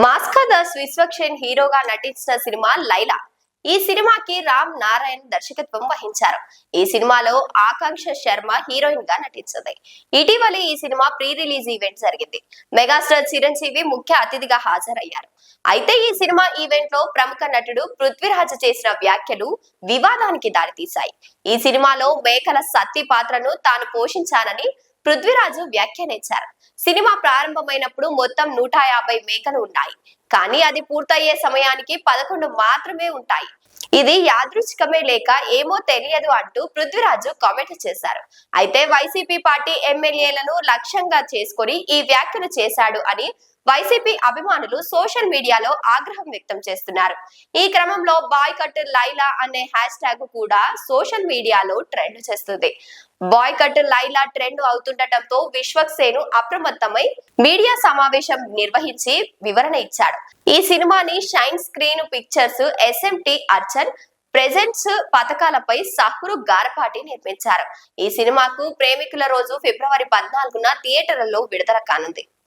మాస్కా దాస్ విశ్వక్షేణ్ హీరోగా నటించిన సినిమా లైలా. ఈ సినిమాకి రామ్ నారాయణ్ దర్శకత్వం వహించారు. ఈ సినిమాలో ఆకాంక్ష శర్మ హీరోయిన్ గా నటించింది. ఇటీవల ఈ సినిమా ప్రీ రిలీజ్ ఈవెంట్ జరిగింది. మెగాస్టార్ చిరంజీవి ముఖ్య అతిథిగా హాజరయ్యారు. అయితే ఈ సినిమా ఈవెంట్ లో ప్రముఖ నటుడు పృథ్వీరాజ్ చేసిన వ్యాఖ్యలు వివాదానికి దారితీశాయి. ఈ సినిమాలో మేకల సత్తి పాత్రను తాను పోషించానని పృథ్వీరాజు వ్యాఖ్యానించారు. సినిమా ప్రారంభమైనప్పుడు మొత్తం 150 మేకలు ఉన్నాయి, కానీ అది పూర్తయ్యే సమయానికి 11 మాత్రమే ఉంటాయి. ఇది యాదృచ్ఛికమే లేక ఏమో తెలియదు అంటూ పృథ్వీరాజు కామెంట్ చేశారు. అయితే వైసీపీ పార్టీ ఎమ్మెల్యేలను లక్ష్యంగా చేసుకొని ఈ వ్యాఖ్యలు చేశాడు అని వైసీపీ అభిమానులు సోషల్ మీడియాలో ఆగ్రహం వ్యక్తం చేస్తున్నారు. ఈ క్రమంలో బాయ్ కట్ లైలా అనే హ్యాష్ ట్యాగ్ కూడా సోషల్ మీడియాలో ట్రెండ్ చేస్తుంది. బాయ్ కట్ లైలా ట్రెండ్ అవుతుండటంతో విశ్వక్సేన్ అప్రమత్తమై మీడియా సమావేశం నిర్వహించి వివరణ ఇచ్చాడు. ఈ సినిమాని shine screen pictures, S M T Archana presents పథకాలపై సహ్రు గారపాటి నిర్మించారు. ఈ సినిమాకు ప్రేమికుల రోజు ఫిబ్రవరి 14న థియేటర్లలో విడుదల కానుంది.